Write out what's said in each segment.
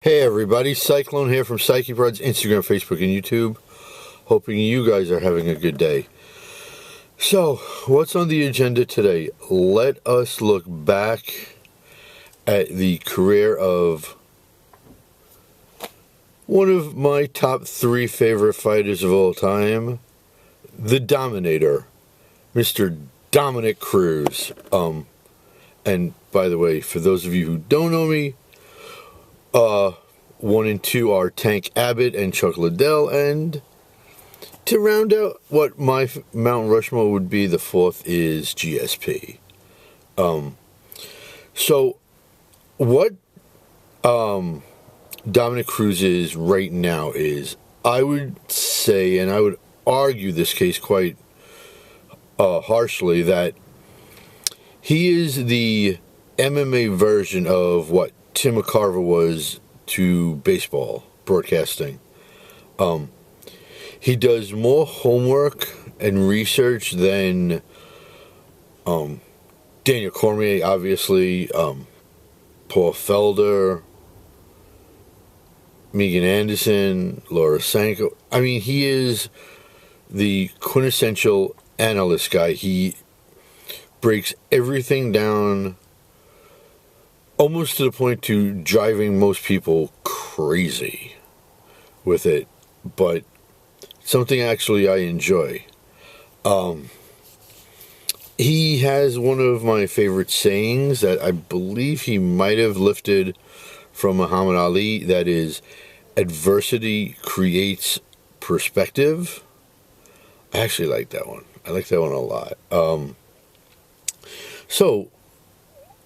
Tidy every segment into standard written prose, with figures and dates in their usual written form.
Hey everybody, Cyclone here from CYCIEprodz, Instagram, Facebook, and YouTube. Hoping you guys are having a good day. So, what's on the agenda today? Let us look back at the career of one of my top 3 favorite fighters of all time, the Dominator, Mr. Dominick Cruz. And by the way, for those of you who don't know me, 1 and 2 are Tank Abbott and Chuck Liddell, and to round out what my Mount Rushmore would be, the 4th is GSP. So what Dominick Cruz is right now is, I would say, and I would argue this case quite harshly, that he is the MMA version of what Tim McCarver was to baseball broadcasting. He does more homework and research than Daniel Cormier, obviously, Paul Felder, Megan Anderson, Laura Sanko. I mean, he is the quintessential analyst guy. He breaks everything down almost to the point to driving most people crazy with it, but something actually I enjoy. He has one of my favorite sayings that I believe he might have lifted from Muhammad Ali, that is, adversity creates perspective. I actually like that one. I like that one a lot. So,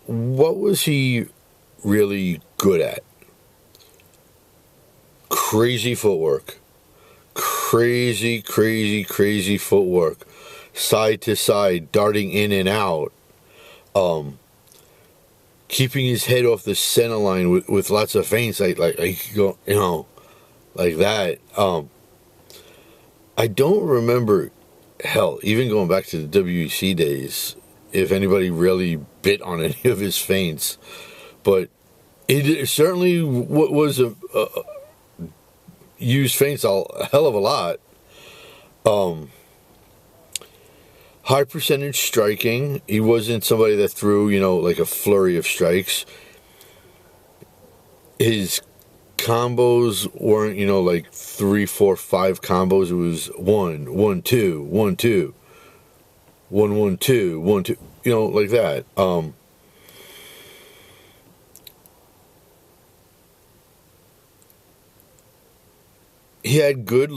what was he really good at? Crazy footwork. Crazy footwork. Side to side, darting in and out. Keeping his head off the center line with lots of feints, like go, like that. I don't remember, hell, even going back to the WEC days, if anybody really bit on any of his feints, but it certainly was used feints a hell of a lot. High percentage striking. He wasn't somebody that threw, like a flurry of strikes. His combos weren't, like 3, 4, 5 combos. It was 1, 1, 2, 1, 2. 1, 1, 2, 1, 2, like that. He had good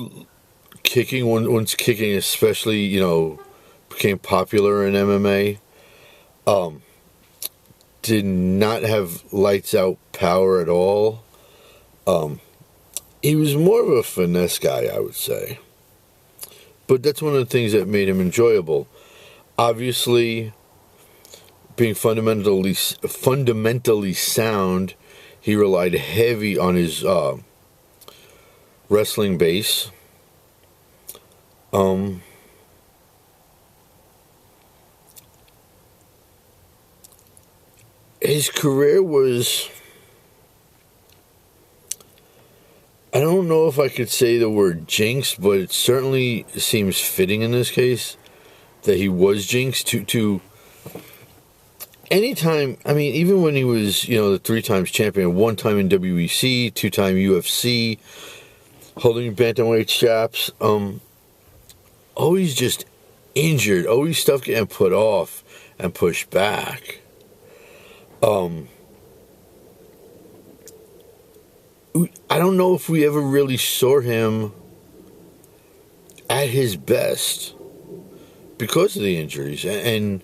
kicking once kicking, especially, became popular in MMA. Did not have lights out power at all. He was more of a finesse guy, I would say. But that's one of the things that made him enjoyable. Obviously, being fundamentally sound, he relied heavy on his wrestling base. His career was, I don't know if I could say the word jinxed, but it certainly seems fitting in this case that he was jinxed to anytime. I mean, even when he was, the 3 times champion, 1 time in WEC, 2-time UFC, holding bantamweight straps, always just injured, always stuff getting put off and pushed back. I don't know if we ever really saw him at his best because of the injuries. And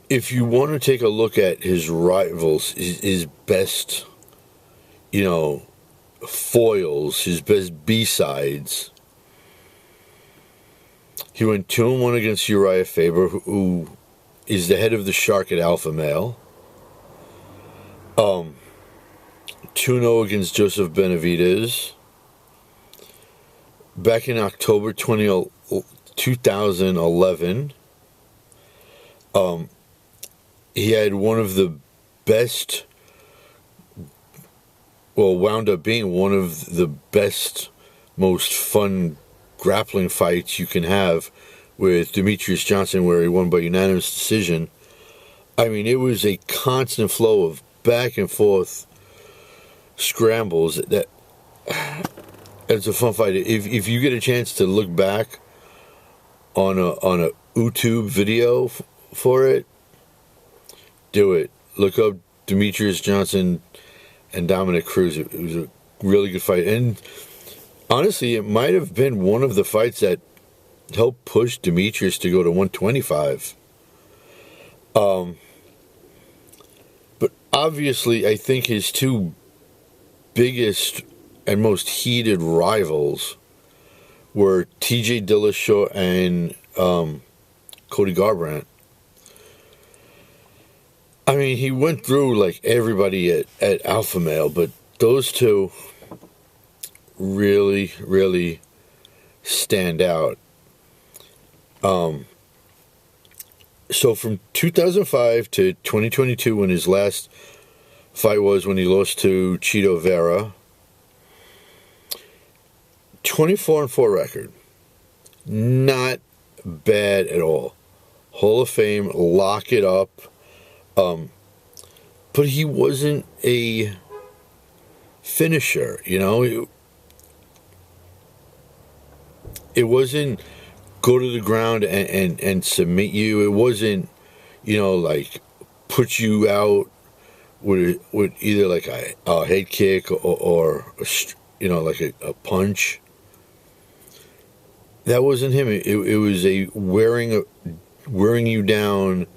if you want to take a look at his rivals, his best, foils, his best B-sides, he went 2-1 against Uriah Faber, who is the head of the Shark at Alpha Male. 2-0 against Joseph Benavidez. Back in October 2011, he had one of the best wound up being one of the best, most fun grappling fights you can have with Demetrius Johnson, where he won by unanimous decision. I mean, it was a constant flow of back and forth scrambles. That it's a fun fight. If you get a chance to look back on a YouTube video for it, do it. Look up Demetrius Johnson and Dominick Cruz. It was a really good fight, and honestly, it might have been one of the fights that helped push Demetrius to go to 125. But obviously, I think his two biggest and most heated rivals were TJ Dillashaw and Cody Garbrandt. I mean, he went through like everybody at Alpha Male, but those two really, really stand out. So from 2005 to 2022, when his last fight was, when he lost to Chito Vera, 24-4 record. Not bad at all. Hall of Fame, lock it up. But he wasn't a finisher, you know. It wasn't go to the ground and submit you. It wasn't, you know, like put you out with either like a head kick or you know, like a punch. That wasn't him. It was a wearing you down,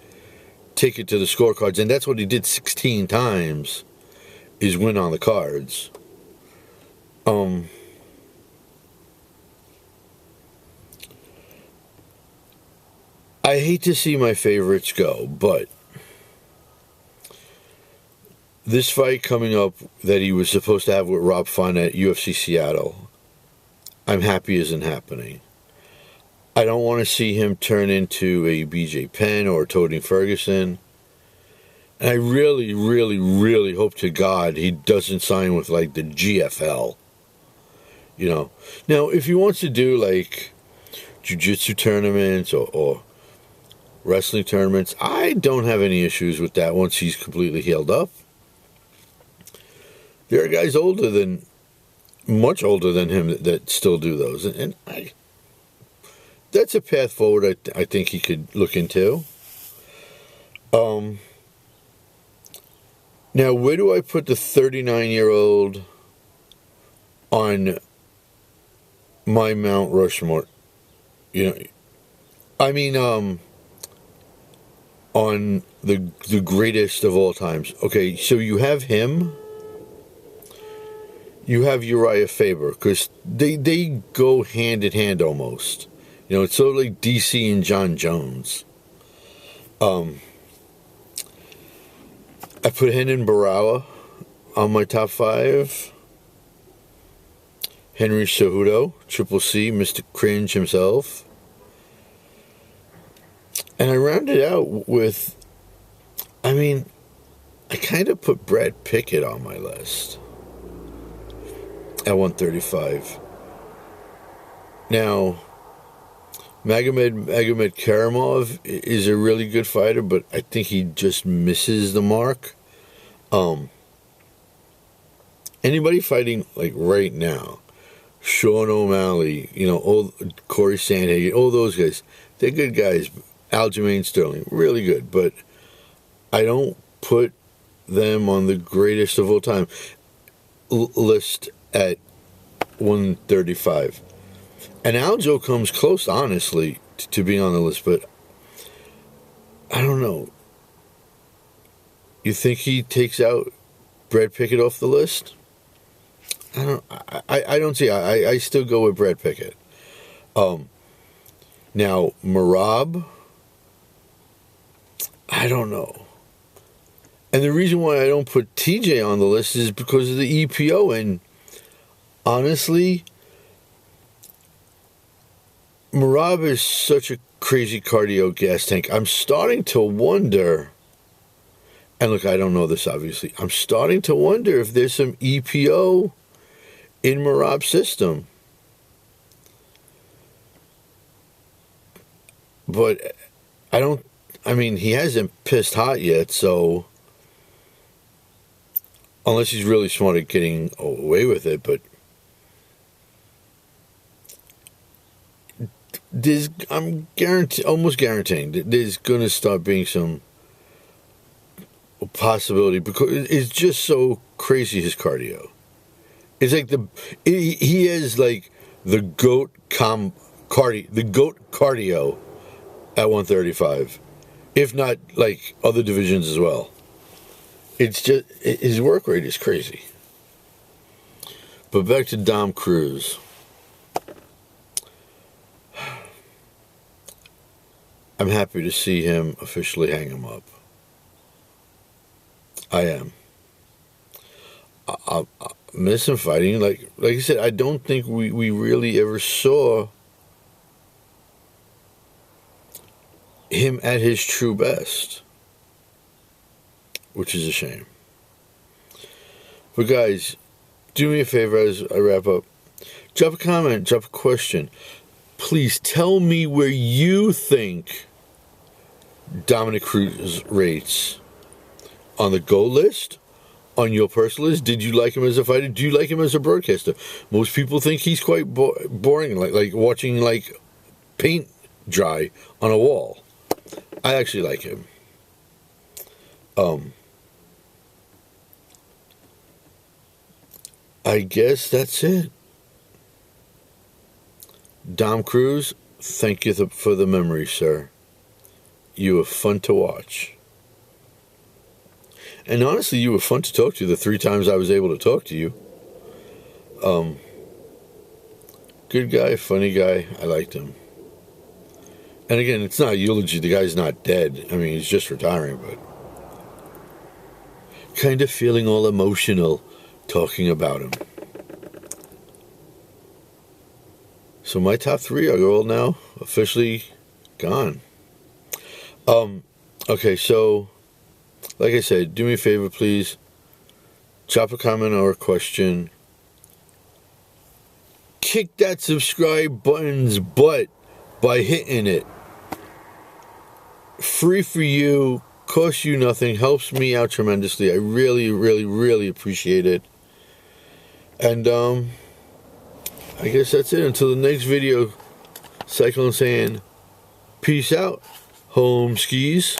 take it to the scorecards, and that's what he did 16 times, is win on the cards. I hate to see my favorites go, but this fight coming up that he was supposed to have with Rob Font at UFC Seattle, I'm happy isn't happening. I don't want to see him turn into a BJ Penn or Tony Ferguson. And I really, really, really hope to God he doesn't sign with like the GFL. You know. Now, if he wants to do like jiu-jitsu tournaments or wrestling tournaments, I don't have any issues with that once he's completely healed up. There are guys much older than him that still do those. And that's a path forward I think he could look into. Now, where do I put the 39-year-old on my Mount Rushmore? You know, I mean, on the greatest of all times. Okay, so you have him. You have Uriah Faber, because they go hand in hand almost. You know, it's sort of like DC and John Jones. I put Renan Barao on my top 5. Henry Cejudo, Triple C, Mr. Cringe himself. And I rounded out with, I mean, I kind of put Brad Pickett on my list at 135. Now, Magomed Karamov is a really good fighter, but I think he just misses the mark. Anybody fighting like right now, Sean O'Malley, you know, all Corey Sandhagen, all those guys, they're good guys. Aljamain Sterling, really good, but I don't put them on the greatest of all time list at 135. And Aljo comes close, honestly, to being on the list, but I don't know. You think he takes out Brad Pickett off the list? I don't see. I still go with Brad Pickett. Now, Merab, I don't know. And the reason why I don't put TJ on the list is because of the EPO. And honestly, Merab is such a crazy cardio gas tank. I'm starting to wonder, and look, I don't know this obviously, I'm starting to wonder if there's some EPO in Merab's system. But I mean, he hasn't pissed hot yet, so unless he's really smart at getting away with it, but I'm almost guaranteeing that there's going to start being some possibility, because it's just so crazy, his cardio. It's like he has like the goat cardio at 135, if not like other divisions as well. It's just, his work rate is crazy. But back to Dom Cruz. I'm happy to see him officially hang him up. I am. I miss him fighting. Like I said, I don't think we really ever saw him at his true best, which is a shame. But guys, do me a favor as I wrap up. Drop a comment, drop a question. Please tell me where you think Dominick Cruz rates on the GOAT list, on your personal list. Did you like him as a fighter? Do you like him as a broadcaster? Most people think he's quite boring, like watching like paint dry on a wall. I actually like him. I guess that's it. Dom Cruz, thank you for the memory, sir. You were fun to watch. And honestly, you were fun to talk to the 3 times I was able to talk to you. Good guy, funny guy. I liked him. And again, it's not a eulogy. The guy's not dead. I mean, he's just retiring, but kind of feeling all emotional talking about him. So my top 3 are all now officially gone. Okay, so like I said, do me a favor, please. Drop a comment or a question. Kick that subscribe button's butt by hitting it. Free for you, costs you nothing, helps me out tremendously. I really, really, really appreciate it. And I guess that's it. Until the next video, Cyclone saying, peace out, home skis.